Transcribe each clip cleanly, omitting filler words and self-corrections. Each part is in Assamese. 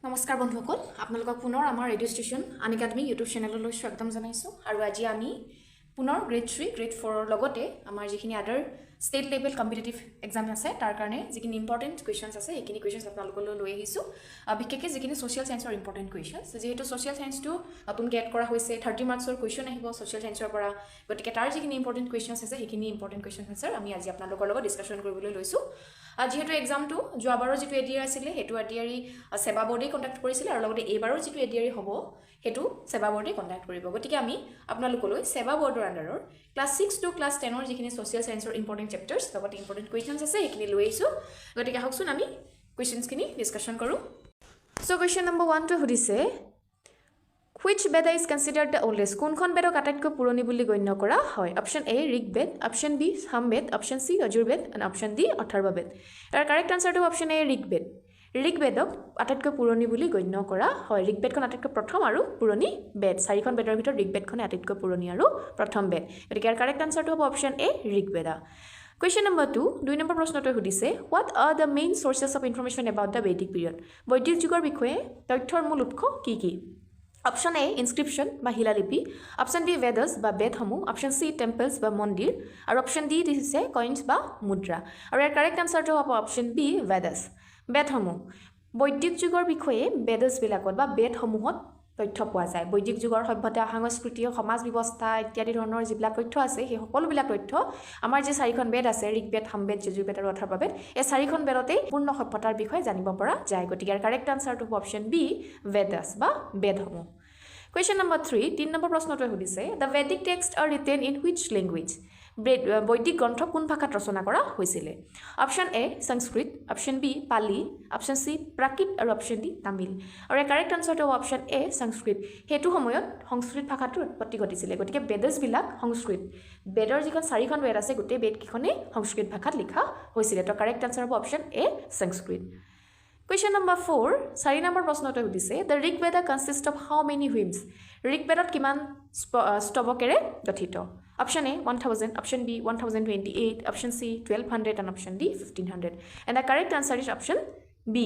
নমস্কাৰ বন্ধুসকল আপোনালোকক পুনৰ আমাৰ Edustation Unacademic YouTube চেনেললৈ স্বাগতম জনাইছো আৰু আজি আমি পুনৰ গ্ৰেড 3 গ্ৰেড 4 ৰ লগতে আমাৰ যিখিনি আদাৰ ষ্টেট লেভেল কম্পিটিটিভ এক্সাম আছে তাৰ কাৰণে যিখিনি ইম্পৰ্টেন্ট কোৱেশ্চনছ আছে এইখিনি কোৱেশ্চনছ আপোনালোকলৈ লৈ আহিছো বিশেষকৈ যিখিনি সোশ্যাল সায়েন্সৰ ইম্পৰ্টেন্ট কোৱেশ্চনছ যেহেতু সোশ্যাল সায়েন্সটো নতুনকৈ এড কৰা হৈছে 30 মাৰ্কছৰ কোৱেশ্চন আহিব সোশ্যাল সায়েন্সৰ পৰা গতিকে তাৰ যিখিনি ইম্পৰ্টেন্ট কোৱেশ্চনছ আছে সেইখিনি ইম্পৰ্টেন্ট কোৱেশ্চন আছে আমি আজি আপোনালোকৰ লগত ডিসকাশন কৰিবলৈ লৈছো যেহেতু এক্সামটো যোৱাবাৰৰ যিটো ADRE আছিল হেতু ADRE সেৱা বৰ্ডে কন্ডাক্ট কৰিছিল আৰু লগতে এইবাৰৰ যিটো ADRE হ'ব হেতু সেৱা বৰ্ডে কন্ডাক্ট কৰিব গতিকে আমি আপোনালোকলৈ সেৱা বৰ্ডৰ আন্ডাৰৰ ক্লাস 6 টু ক্লাস 10 ৰ যিখিনি সোশ্যাল সায়েন্সৰ ইম্পৰ্টেন্ট চেপ্টাৰছ লগতে ইম্পৰ্টেন্ট কোৱেশ্চনছ আছে এইখিনি লৈ আহিছো গতিকে হকচোন আমি কোৱেশ্চনছখিনি ডিসকাশন কৰো সো কোৱেশ্চন নম্বৰ 1 টো সুধিছে Which Veda is considered the oldest? কোনখন বেদক আটাইতকৈ পুৰণি বুলি গণ্য কৰা হয়? Option A Rigved, Option B Samved, Option C Yajurved and Option D Atharvaved. তাৰ কাৰেক্ট আনসাৰটো Option A Rigved. ঋগবেদক আটাইতকৈ পুৰণি বুলি গণ্য কৰা হয় ঋগবেদখন আটাইতকৈ প্ৰথম আৰু পুৰণি বেদ চাৰিখন বেদৰ ভিতৰত ঋগবেদখন আটাইতকৈ পুৰণি আৰু প্ৰথম বেদ গতিকে ইয়াৰ কাৰেক্ট আনসাৰটো হ'ব Option A Rigveda. Question number 2 দুই নম্বৰ প্ৰশ্নটো সুধিছে What are the main sources of information about the Vedic period? বৈদিক যুগৰ বিষয়ে তথ্যৰ মূল উৎস কি কি Option A inscription বা শিলালিপি Option B Vedas বা বেদসমূহ Option C temples বা মন্দিৰ আৰু Option D দিছে coins বা মুদ্ৰা আৰু ইয়াৰ কাৰেক্ট আনসাৰটো হ'ব Option B Vedas বেদসমূহ বৈদিক যুগৰ বিষয়ে বেদাস বিলাকত বা বেদসমূহত তথ্য পোৱা যায় বৈদিক যুগৰ সভ্যতা সংস্কৃতি সমাজ ব্যৱস্থা ইত্যাদি ধৰণৰ যিবিলাক তথ্য আছে সেই সকলোবিলাক তথ্য আমাৰ যে চাৰিখন বেদ আছে ঋগবেদ সামবেদ যজুৰ্বেদ আৰু অথৰ্ববেদ এই চাৰিখন বেদতেই পূৰ্ণ সভ্যতাৰ বিষয়ে জানিব পৰা যায় গতিকে ইয়াৰ কারেক্ট আনসারটো হ'ব Option B Vedas বা বেদসমূহ Question number 3 তিন নম্বৰ প্ৰশ্নটো সুধিছে The Vedic texts are written in which language বৈদিক গ্ৰন্থ কোন ভাষাত ৰচনা কৰা হৈছিল Option A Sanskrit Option B Pali Option C Prakrit আৰু Option D Tamil আৰু এই কাৰেক্ট আনসাৰটো হ'ব Option A Sanskrit হেতু সময়ত সংস্কৃত ভাষাটোৰ উৎপত্তি ঘটিছিল গতিকে বেদাস বিলাক সংস্কৃত বেদৰ যিখন চাৰিখন বেদ আছে গোটেই বেদ কিখনে সংস্কৃত ভাষাত লিখা হৈছিল তো কারেক্ট আনসার হ'ব Option A Sanskrit Question number 4 চাৰি নম্বৰ প্ৰশ্নটো সুধিছে The Rig Veda consists of how many hymns Rig বেদত কিমান স্তবকেৰে গঠিত Option A 1000 Option B 1028 Option C 1200 and Option D 1500 and the correct answer is Option B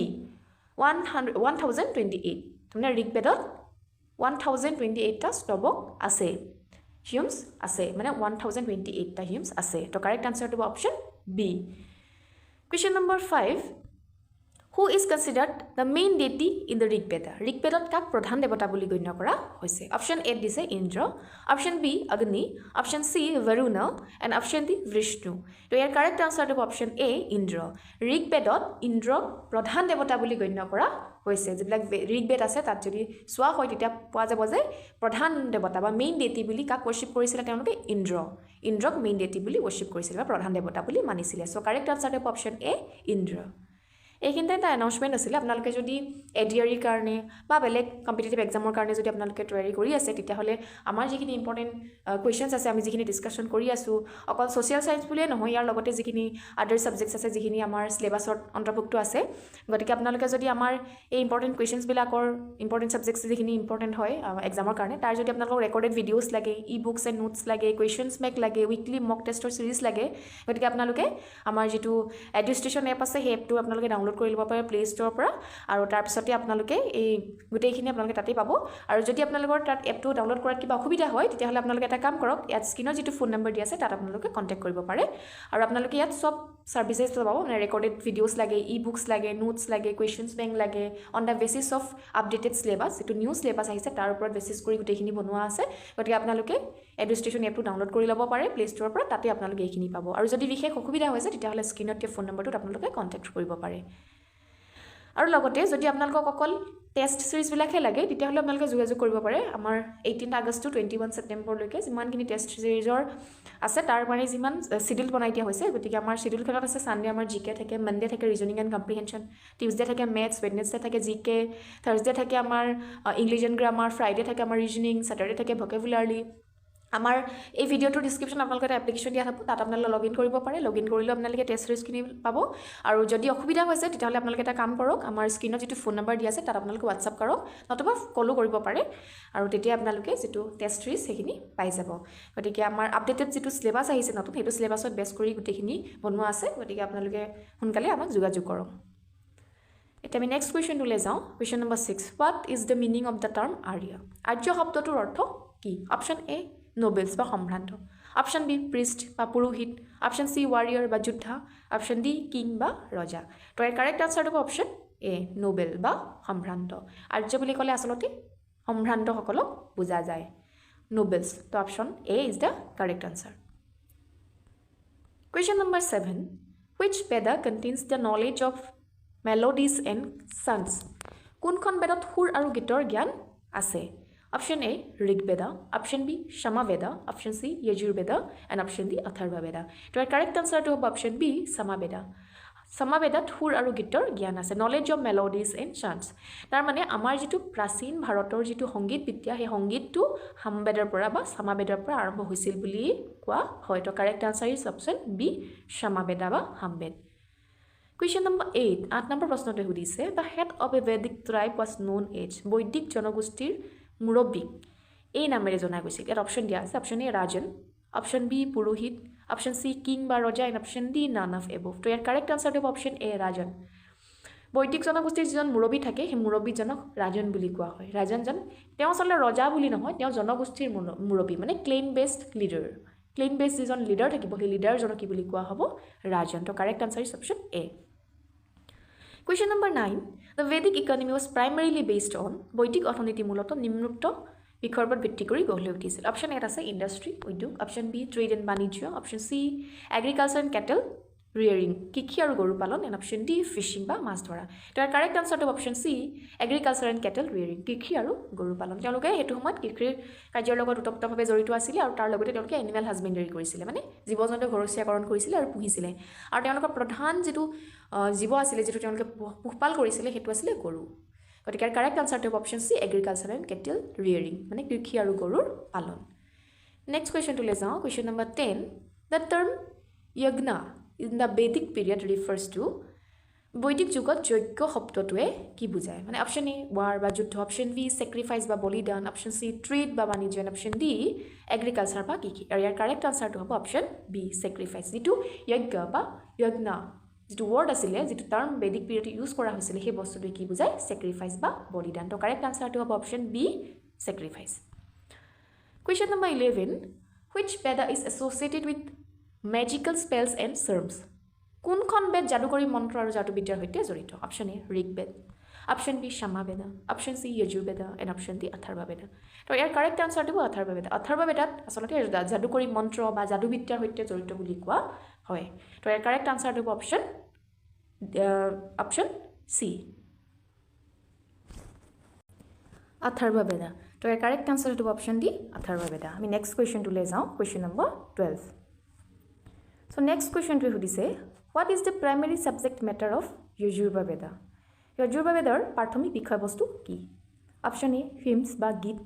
1028 মানে ঋগ বেদত 1028 টা স্তবক আছে hymns আছে মানে 1028 টা hymns আছে তো correct answer to Option B Question number 5 Who is considered the main deity in the Rig Veda? Rig Veda কাক প্ৰধান দেৱতা বুলি গণ্য কৰা হৈছে Option A দিছে Indra Option B Agni Option C Varuna and Option D Vishnu তো ইয়াৰ কাৰেক্ট আনসাৰটো হ'ব Option A ইন্দ্ৰ ঋগ বেদত ইন্দ্ৰক প্ৰধান দেৱতা বুলি গণ্য কৰা হৈছে যিবিলাক ঋগ বেদ আছে তাত যদি সোৱা হয় তেতিয়া পোৱা যাব যে প্ৰধান দেৱতা বা মেইন ডেটি বুলি কাক worship কৰিছিল তেওঁলোকে ইন্দ্ৰক মেইন ডেটি বুলি worship কৰিছিল বা প্ৰধান দেৱতা বুলি মানিছিল সো কাৰেক্ট আনসাৰটো হ'ব Option A ইন্দ্ৰ এইখিনিতে এটা এনাউন্সমেন্ট আছিল আপোনালোকে যদি ADRE কাৰণে বা বেলেগ কম্পিটিটিভ এক্সামৰ কাৰণে যদি আপোনালোকে তৈয়াৰী কৰি আছে তেতিয়া হলে আমাৰ যিখিনি ইম্পৰ্টেন্ট কোৱেশ্চনছ আছে আমি যিখিনি ডিসকাশন কৰি আছো অকল সোশ্যাল সায়েন্স বুলিয়ে নহয় ইয়াৰ লগতে যিখিনি আদাৰ সাবজেক্টছ আছে যিখিনি আমাৰ সিলেবাছত অন্তৰ্ভুক্ত আছে গতিকে আপোনালোকে যদি আমাৰ এই ইম্পৰ্টেন্ট কোৱেশ্চনছ বিলাকৰ ইম্পৰ্টেন্ট সাবজেক্টছ যিখিনি ইম্পৰ্টেন্ট হয় এক্সামৰ কাৰণে তাৰ যদি আপোনালোকক ৰেকৰ্ডেড ভিডিওছ লাগে ই-বুকছ এণ্ড নোটছ লাগে কোৱেশ্চনছ মেক লাগে উইকলি মক টেষ্টৰ সিৰিজ লাগে গতিকে আপোনালোকে আমাৰ যেটো Edustation এপ আছে সেই এপটো আপোনালোকে ডাউনলোড কৰি লব পাৰে প্লে ষ্টৰৰ পৰা আৰু তাৰ পিছতে আপোনালোকে এই গুটেইখিনি আপোনালোকে তাতেই পাব আৰু যদি আপোনালোকৰ তাত এপটো ডাউনলোড কৰাত কিবা অসুবিধা হয় তেতিয়া হলে আপোনালোকে এটা কাম কৰক ইয়াত স্ক্ৰিনৰ যেটো ফোন নম্বৰ দি আছে তাত আপোনালোকে কন্টাক্ট কৰিব পাৰে আৰু আপোনালোকে ইয়াত সব সাৰ্ভিসেছ পাব মানে ৰেকৰ্ডেড ভিডিওছ লাগে ই-বুকছ লাগে নোটছ লাগে কোৱেশ্চনছ বেংক লাগে on the basis of updated syllabus যেটো নিউ সিলেবাস আহিছে তাৰ ওপৰত বেচিছ কৰি গুটেইখিনি বনোৱা আছে গতিকে আপোনালোকে Edustation এপটো ডাউনলোড কৰি লব পাৰে প্লে ষ্টৰৰ পৰা তাতে আপোনালোকে এইখিনি পাব আৰু যদি বিশেষ অসুবিধা হৈছে তেতিয়া হলে স্ক্ৰিনত দিয়া ফোন নম্বৰটোত আপোনালোকে কন্টাক্ট কৰিব পাৰে আৰু লগতে যদি আপোনালোকক অকল টেষ্ট সিৰিজ বিলাকে লাগে তেতিয়া হলে আপোনালোকে যোগাযোগ কৰিব পাৰে আমাৰ 18 আগষ্ট টু 21 ছেপ্টেম্বৰ লৈকে যিমানখিনি টেষ্ট সিৰিজৰ আছে তাৰ মানে যিমান শিডিউল বনাই দিয়া হৈছে গতিকে আমাৰ শিডিউল খনত আছে সানডে আমাৰ জিকে থাকে মনডে থাকে ৰিজনিং এণ্ড কম্প্ৰিহেনশন টিউজডে থাকে মেথছ ওয়েডনেসডে থাকে জিকে থাৰ্সডে থাকে আমাৰ ইংলিছ এণ্ড গ্ৰামাৰ ফ্ৰাইডে থাকে আমাৰ ৰিজনিং স্যাটাৰডে থাকে ভোকেবুলাৰি আমাৰ এই ভিডিওটোৰ ডেসক্ৰিপশন আপোনালোকে এটা এপ্লিকেশন দিয়া থাকব তাত আপোনালোকে লগইন কৰিব পাৰে লগইন কৰিলে আপোনালোকে টেষ্ট সিৰিজখিনি পাব আৰু যদি অসুবিধা হৈছে তেতিয়া হলে আপোনালোকে এটা কাম কৰক আমাৰ স্ক্ৰিনত যেটো ফোন নম্বৰ দিয়া আছে তাত আপোনালোকে WhatsApp কৰক নতুবা কলো কৰিব পাৰে আৰু তেতিয়া আপোনালোকে যেটো টেষ্ট সিৰিজ সেইখিনি পাই যাব গতিকে আমাৰ আপডেটেড যেটো সিলেবাস আহিছে নতুন হেতু সিলেবাসত বেছ কৰি গুটেখিনি বনোৱা আছে গতিকে আপোনালোকে সোনকালে আমাক যোগাযোগ কৰক এতিয়া আমি নেক্সট কুৱেশ্যনটোলৈ যাওঁ question number 6 what is the meaning of the term Arya Arya শব্দটোৰ অৰ্থ কি অপশ্যন এ নোবেলছ বা সম্ভ্ৰান্ত অপশ্যন বি প্ৰিষ্ট বা পুৰোহিত অপশ্যন চি ৱাৰিয়ৰ বা যোদ্ধা অপশ্যন ডি কিং বা ৰজা তো ইয়াৰ কাৰেক্ট আনচাৰটো হ'ব অপশ্যন এ নোবেল বা সম্ভ্ৰান্ত আৰ্য বুলি ক'লে আচলতে সম্ভ্ৰান্তসকলক বুজা যায় নোবেলছ তো option A is the correct answer question number 7 which Veda contains the knowledge of melodies and songs কোনখন বেদত সুৰ আৰু গীতৰ জ্ঞান আছে option A Rig Vedha option B Sama Veda option C য়জুৰ Vedha and option D Atharva বেদা তো ইয়াৰ কাৰেক্ট আনচাৰটো হ'ব অপশ্যন বি সামা বেদা সামা বেদাত সুৰ আৰু গীতৰ জ্ঞান আছে knowledge of melodies and chance তাৰ মানে আমাৰ যিটো প্ৰাচীন ভাৰতৰ যিটো সংগীত বিদ্যা সেই সংগীতটো সামবেদৰ পৰা বা সামাবেদৰ পৰা আৰম্ভ হৈছিল বুলি কোৱা হয় তো correct answer is option B Samaveda বা সামবেদ কুৱেশ্যন নম্বৰ 8 8 নম্বৰ প্ৰশ্নটো সুধিছে the head of a Vedic tribe was known as বৈদিক জনগোষ্ঠীৰ মুৰব্বীক এই নামেৰে জনা গৈছিল ইয়াত অপশ্যন দিয়া আছে অপশ্যন এ ৰাজন অপশ্যন বি পুৰোহিত অপশ্যন চি কিং বা ৰজা and option D none of above তো ইয়াৰ কাৰেক্ট আনচাৰটো হ'ব অপশ্যন এ ৰাজন বৈদিক জনগোষ্ঠীৰ যিজন মুৰব্বী থাকে সেই মুৰব্বীজনক ৰাজন বুলি কোৱা হয় ৰাজনজন তেওঁ আচলতে ৰজা বুলি নহয় তেওঁ জনগোষ্ঠীৰ মুৰব্বী মানে claim based leader claim based যিজন লিডাৰ থাকিব সেই লিডাৰজনক কি বুলি কোৱা হ'ব ৰাজন তো correct answer is option A question number 9 the Vedic economy was primarily based on বৈদিক অৰ্থনীতি মূলতঃ নিম্নোক্ত বিষয়ৰ ওপৰত ভিত্তি কৰি গঢ় লৈ উঠিছিল অপশ্যন এত আছে ইণ্ডাষ্ট্ৰি উদ্যোগ অপশ্যন বি ট্ৰেড এণ্ড বাণিজ্য option C agriculture and cattle rearing কৃষি আৰু গৰু পালন এণ্ড অপশ্যন ডি ফিচিং বা মাছ ধৰা তো ইয়াৰ কাৰেক্ট আনচাৰটো option C agriculture and cattle rearing কৃষি আৰু গৰু পালন তেওঁলোকে সেইটো সময়ত কৃষিৰ কাৰ্যৰ লগত ওতপ্ৰোতভাৱে জড়িত আছিলে আৰু তাৰ লগতে তেওঁলোকে এনিমেল হাজবেণ্ডাৰী কৰিছিলে মানে জীৱ জন্তু ঘৰচীয়াকৰণ কৰিছিলে আৰু পুহিছিলে আৰু তেওঁলোকৰ প্ৰধান যিটো জীৱ আছিলে যিটো তেওঁলোকে পোহপাল কৰিছিলে সেইটো আছিলে গৰু গতিকে কাৰেক্ট আনচাৰটো হ'ব option C agriculture and cattle rearing মানে কৃষি আৰু গৰুৰ পালন নেক্সট কুৱেশ্যনটোলৈ যাওঁ question number 10 the term yajna in the Vedic period refers to বৈদিক যুগত যজ্ঞ শব্দটোৱে কি বুজায় মানে অপশ্যন এ ৱাৰ বা যুদ্ধ অপশ্যন বি ছেক্ৰিফাইচ বা বলিদান অপশ্যন চি ট্ৰেড বা বাণিজ্য অপশ্যন ডি এগ্ৰিকালচাৰ বা কৃষি আৰু ইয়াৰ কাৰেক্ট আনচাৰটো হ'ব অপশ্যন বি ছেক্ৰিফাইচ যিটো যজ্ঞ বা য়জ্ঞ যিটো ৱৰ্ড আছিলে যিটো টাৰ্ম বেদিক পিৰিয়ডত ইউজ কৰা হৈছিলে সেই বস্তুটোৱে কি বুজায় ছেক্ৰিফাইচ বা বলিদান তো কাৰেক্ট আনচাৰটো হ'ব option B sacrifice question number 11 which Veda is associated with magical spells and charms কোনখন বেদ যাদুকৰী মন্ত্ৰ আৰু যাদুবিদ্যাৰ সৈতে জড়িত option A Rig Veda option B Sama Veda option C য়জুৰ Vedha and option D Atharva বেদা তো ইয়াৰ কাৰেক্ট আনচাৰটো হ'ব অথৰ্ব বেদা অথৰ্ব বেদাত আচলতে যাদুকৰী মন্ত্ৰ বা যাদুবিদ্যাৰ সৈতে জড়িত বুলি কোৱা হয় তো ইয়াৰ কাৰেক্ট আনচাৰটো হ'ব অপশ্যন চি অথৰ্ব বেদা তো ইয়াৰ কাৰেক্ট আনচাৰটো হ'ব অপশ্যন ডি অথৰ্ব বেদা আমি নেক্সট কুৱেশ্যনটোলৈ যাওঁ question number 12 So next question to সুধিছে what is the primary subject matter of Yajurva Veda Yajurva Veda প্ৰাথমিক বিষয়বস্তু কি অপশ্যন এ hymns বা গীত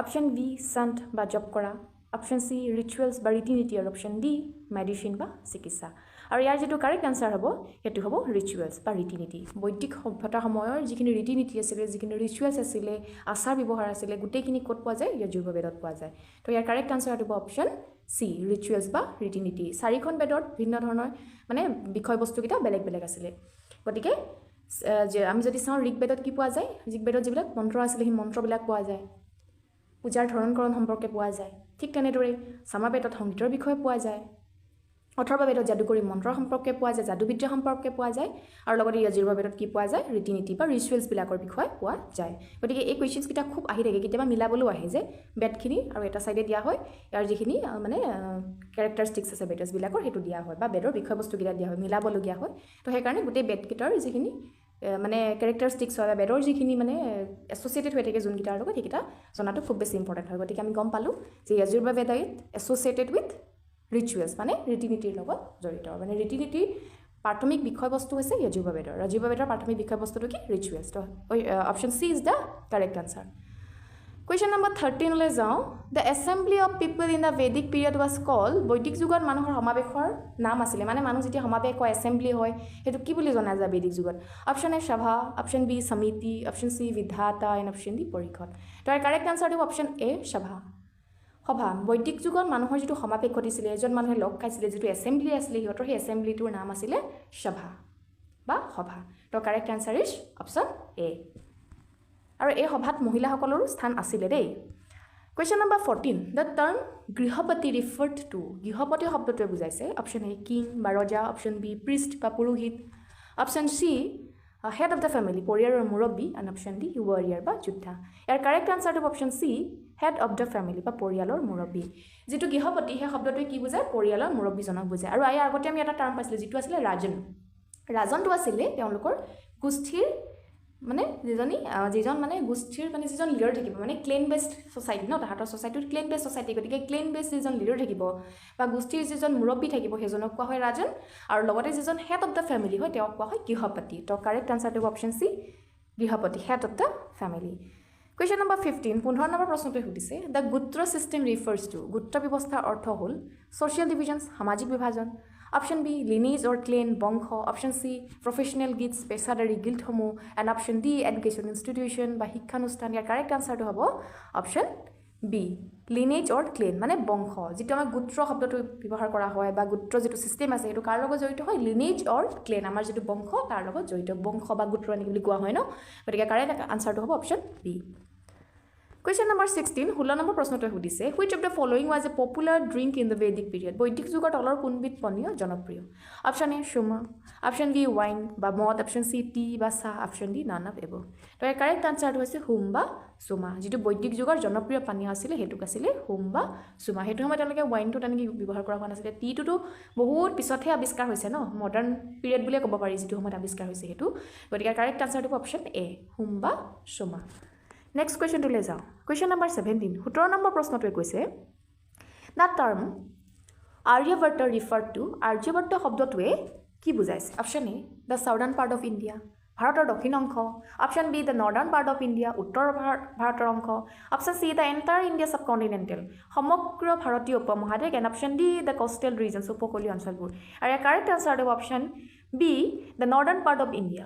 অপশ্যন বি sant বা জপ কৰা অপশ্যন চি ৰিচুৱেলছ বা ৰীতি নীতি আৰু অপশ্যন ডি মেডিচিন বা চিকিৎসা আৰু ইয়াৰ যেটো কাৰেক্ট আনসাৰ হ'ব হেতু হ'ব ৰিচুৱেলছ বা ৰীতি নীতি বৈদিক সভ্যতা সময়ৰ যিখিনি ৰীতি নীতি আছিল যিখিনি ৰিচুৱেলছ আছিল আচাৰ ব্যৱহাৰ আছিল গোটেইখিনি ক'ত পোৱা যায় Yajurva Vedত পোৱা যায় তো ইয়াৰ কাৰেক্ট আনসাৰ হ'ব অপশ্যন চি ৰিচুৱেলছ বা ৰীতি নীতি চাৰিখন বেদত ভিন্ন ধৰণৰ মানে বিষয়বস্তু কিটা বেলেগ বেলেগ আছিল গতিকে যে আমি যদি চাওঁ ঋগ বেদত কি পোৱা যায় ঋগ বেদত যিবিলাক মন্ত্ৰ আছিল সেই মন্ত্ৰবিলাক পোৱা যায় পূজাৰ ধৰণকৰণ সম্পৰ্কে পোৱা যায় ঠিক তেনেদৰে সামবেদত সংগীতৰ বিষয়ে পোৱা যায় অথৰ্ব বেদত যাদুকৰী মন্ত্ৰ সম্পৰ্কে পোৱা যায় যাদুবিদ্যা সম্পৰ্কে পোৱা যায় আৰু লগতে Yajurva বেদত কি পোৱা যায় ৰীতি নীতি বা ৰিচুৱেলছ বিলাকৰ বিষয়ে পোৱা যায় গতিকে এই কোৱেশ্চনছ কিটা খুব আহি থাকে কেতিয়াবা মিলাবলৈও আহে যে বেদখিনি আৰু এটা সাইডে দিয়া হয় ইয়াৰ যিখিনি মানে ক্যাৰেক্টাৰিষ্টিক্স আছে বেদছ বিলাকৰ হেতু দিয়া হয় বা বেদৰ বিষয়বস্তু কিটা দিয়া হয় মিলাবলগীয়া হয় তো সেই কাৰণে গোটেই বেদ কিটাৰ যিখিনি মানে ক্যাৰেক্টাৰিষ্টিক্স হয় বেদৰ যিখিনি মানে এছ'চিয়েটেড হৈ থাকে যোনকিটাৰ লগত সেইকিটা জনাটো খুব বেছি ইম্পৰ্টেন্ট হয় গতিকে আমি গম পালো যে Yajurva Veda is associated with rituals মানে ৰীতি নীতিৰ লগত জড়িত মানে ৰীতি নীতিৰ প্ৰাথমিক বিষয়বস্তু হৈছে Yajurva Vedৰ প্ৰাথমিক বিষয়বস্তুটো কি ৰিচুৱেলছ তো option C is the correct answer question number 13 লৈ যাওঁ the assembly of people in the Vedic period was called বৈদিক যুগত মানুহৰ সমাৱেশৰ নাম আছিলে মানে মানুহ যেতিয়া সমাৱেশ হয় এছেম্বলি হয় সেইটো কি বুলি জনা যায় ভেদিক যুগত অপশ্যন এ সভা অপশ্যন বি সমিতি অপশ্যন চি বিধাতা এণ্ড অপশ্যন ডি পৰিষদ তো ইয়াৰ কাৰেক্ট আনসাৰটো অপশ্যন এ সভা সভা বৈদিক যুগত মানুহৰ যেটো সমাৱেশ ঘটিছিলে এজন মানুহে লগ খাইছিলে যেটো এছেম্বলি আছিলে হিহঁতৰ সেই এছেম্বলিটোৰ নাম আছিলে সভা বা সভা তো correct answer is option A আৰু এই সভাত মহিলাসকলৰো স্থান আছিলে দেই Question number 14. The term Grihapati referred to. Grihapati শব্দটোৱে বুজাইছে অপশন এ কিং বা ৰজা অপশন বি priest বা পুৰোহিত option C head of the family পৰিয়ালৰ মুৰব্বী and অপশন ডি warrior বা যোদ্ধা ইয়াৰ কাৰেক্ট আনসাৰটো option C head of the family বা পৰিয়ালৰ মুৰব্বী যেটো গৃহপতি হে শব্দটোৱে কি বুজায় পৰিয়ালৰ মুৰব্বীজনক বুজায় আৰু আই আগতে আমি এটা টাৰ্ম পাইছিলো যেটো আছিল ৰাজনটো আছিল তেওঁলোকৰ গোষ্ঠীৰ মানে যিজন মানে গোষ্ঠীৰ মানে যিজন লিডাৰ থাকিব মানে ক্লেন বেসড সোসাইটি ন তাহাঁতৰ সোসাইটিৰ ক্লেন বেসড সোসাইটি গতিকে ক্লেন বেসড যিজন লিডাৰ থাকিব বা গোষ্ঠীৰ যিজন মুৰব্বী থাকিব সেইজনক কোৱা হয় ৰাজন আৰু লগতে যিজন হেড অফ দ্য ফ্যামিলি হয় তেওঁক কোৱা হয় গৃহপতি তো কাৰেক্ট আনসাৰটো option C grihapati head of the family Question number 15 15 নম্বৰ প্ৰশ্নটো সুধিছে the গোত্ৰ system refers to গোত্ৰ ব্যৱস্থাৰ অৰ্থ হ'ল social divisions সামাজিক বিভাজন Option B, lineage or clan বংশ Option C, professional guilds, পেছাদাৰী guild সমূহ and Option D, education institution বা শিক্ষানুষ্ঠান ইয়াৰ কাৰেক্ট আনসাৰটো হ'ব Option B, lineage or clan মানে বংশ যেটো আমাৰ গোত্ৰ শব্দটো ব্যৱহাৰ কৰা হয় বা গোত্ৰ যেটো সিস্টেম আছে এটো কাৰ লগত জড়িত হয় lineage or clan আমাৰ যেটো বংশ তাৰ লগত জড়িত বংশ বা গোত্ৰ এনেকৈ বুলি কোৱা হয় ন গতিকে কাৰেক্ট আনসাৰটো হ'ব Option B Question number 16 16 number প্ৰশ্নটো সুধিছে which of the following was a popular drink in the Vedic period বৈদিক যুগৰ তলৰ কোনবিধ পানীয় জনপ্ৰিয় option A soma option B wine বা মদ অপশন সি টি বা চাহ option D none of above তো এই কাৰেক্ট আনসাৰটো হৈছে হুম বা সুমা যেটো বৈদিক যুগৰ জনপ্ৰিয় পানীয় আছিল হেতুক আছিল হুম বা সুমা হেতু সময়ত তেওঁলোকে ওয়াইনটো তেনেকৈ ব্যৱহাৰ কৰা হোৱা নাছিল টিটো বহুত পিছতহে আৱিষ্কাৰ হৈছে ন মডাৰ্ণ পিৰিয়ড বুলি ক'ব পাৰি যেটো সময়ত আৱিষ্কাৰ হৈছে হেতু গতিকে কাৰেক্ট আনসাৰটো অপশন এ হুম বা Suma Next question to leza. Question number 17. 17 number প্ৰশ্নটোৱে কৈছে The term Aryabhatta referred to Aryabhatta শব্দটোৱে কি বুজাইছে Option A the southern part of India ভাৰতৰ দক্ষিণ অংশ Option B the northern part of India উত্তৰ ভাৰতৰ অংশ Option C the entire India subcontinental সমগ্ৰ ভাৰতীয় উপমহাদেশ and Option D the coastal regions উপকূলীয় অঞ্চলবোৰ আৰু correct আনসাৰটো Option B the northern part of India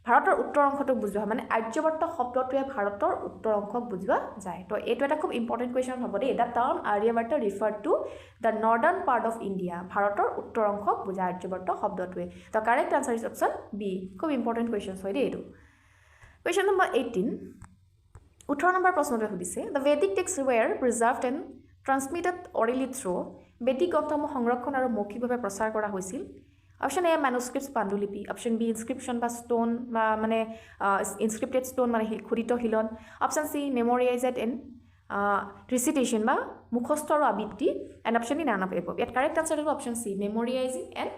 ভাৰতৰ উত্তৰ অংশটোক বুজোৱা মানে আৰ্যভট্ট শব্দটোৱে ভাৰতৰ উত্তৰ অংশক বুজোৱা যায় তো এইটো এটা খুব ইম্পৰ্টেন্ট কোৱেশ্চন হ'ব দেই the term Aryabhatta refer to the northern part of India ভাৰতৰ উত্তৰ অংশক বুজায় আৰ্যভট্ট শব্দটোৱে তো correct answer is option B খুব ইম্পৰ্টেন্ট কোৱেশ্চন হয় দেই এইটো কোৱেশ্চন নম্বৰ 18 18 নম্বৰ প্ৰশ্নটো সুধিছে the Vedic texts were preserved and transmitted orally through Vedic গ্ৰন্থসমূহ সংৰক্ষণ আৰু মৌখিকভাৱে প্ৰচাৰ কৰা হৈছিল Option A manuscripts পাণ্ডুলিপি Option B inscription বা stone মানে inscripted stone মানে খোদিত Shilon Option C memorized and recitation বা মুখস্থ আৰু আবৃত্তি and Option D none of above ইয়াত কাৰেক্ট আনসাৰ হ'ব Option C memorizing and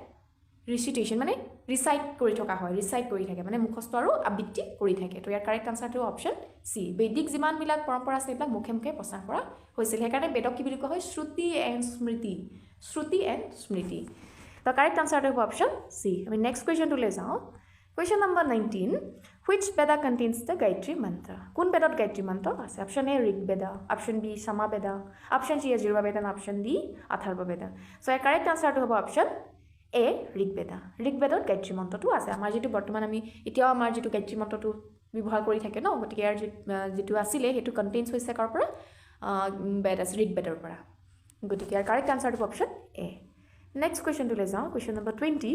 recitation মানে ৰিচাইট কৰি থকা হয় ৰিচাইট কৰি থাকে মানে মুখস্থ আৰু আবৃত্তি কৰি থাকে তো ইয়াৰ কাৰেক্ট আনসাৰটো Option C বৈদিক যিমান বিলাক পৰম্পৰা আছে এইবিলাক মুখে মুখে প্ৰচাৰ কৰা হৈছিল সেইকাৰণে বেদক কি বুলি কোৱা হয় Shruti and Smriti The correct answer is option C. I mean, next question to leza. Question number 19. Which Veda contains the Gayatri mantra? Kun Veda Gayatri mantra? Option A Rig Veda, Option B Sama Veda, Option C Yajurveda Veda, and Option D Atharva Veda. So, the correct answer to option A Rig Veda. Rig Veda Gayatri mantra to ase. Amar jitu bortoman ami etiao amar jitu Gayatri mantra to ব্যৱহাৰ কৰি থাকে ন গতিকে ইয়াৰ যেটো আছিল হেতু কন্টেইনছ হৈছে কাৰ পৰা Vedas Rig Veda পৰা গতিকে ইয়াৰ correct answer to option A Next question to leza question number 20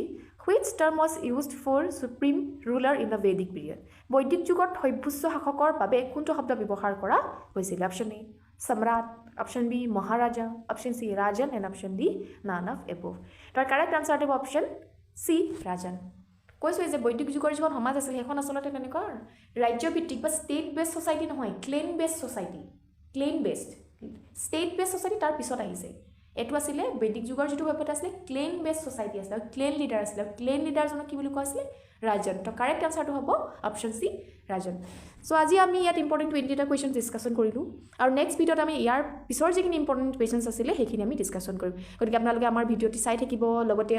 which term was used for supreme ruler in the Vedic period বৈদিক যুগত সৰ্বোচ্চ শাসকৰ বাবে কোনটো শব্দ ব্যৱহাৰ কৰা হৈছিল Option A Samrat Option B Maharaja Option C Rajan and Option D none of above তাৰ কাৰেক্ট আনসাৰ হ'ব Option C ৰাজন কৈছো যে বৈদিক যুগৰ যিখন সমাজ আছিল সেইখন আসলতে তেনেকুৱা ৰাজ্য ভিত্তিক বা ষ্টেট বেসড সোসাইটি নহয় clan based society clan based state based society তাৰ পিছত আহিছে এটো আসলে বৈদিক যুগৰ যেটো হৈপত আসলে ক্লেন বেসড সোসাইটি আছিল ক্লেন লিডাৰ আছিল ক্লেন লিডাৰ জনক কি বুলি কোৱা আছিল ৰাজন তো কাৰেক্ট আনসাৰটো হ'ব অপশন সি ৰাজন সো আজি আমি ইয়াত ইম্পৰ্টেন্ট 20 টা কোৱেশ্চন ডিসকাশন কৰিলো আৰু নেক্সট ভিডিওত আমি ইয়াৰ পিছৰ যিখিনি ইম্পৰ্টেন্ট কোৱেশ্চনছ আছিল হেখিনি আমি ডিসকাশন কৰিম গতিকে আপোনালোকে আমাৰ ভিডিওটি চাই থাকিব লগতে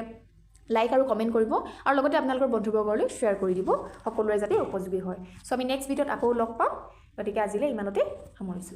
লাইক আৰু কমেন্ট কৰিব আৰু লগতে আপোনালোকৰ বন্ধুবৰ্গলৈ শেয়াৰ কৰি দিব সকলোৰে যাতে উপযোগী হয় সো আমি নেক্সট ভিডিওত আকৌ লগ পাম গতিকে আজিলৈ ইমানতে সামৰিছো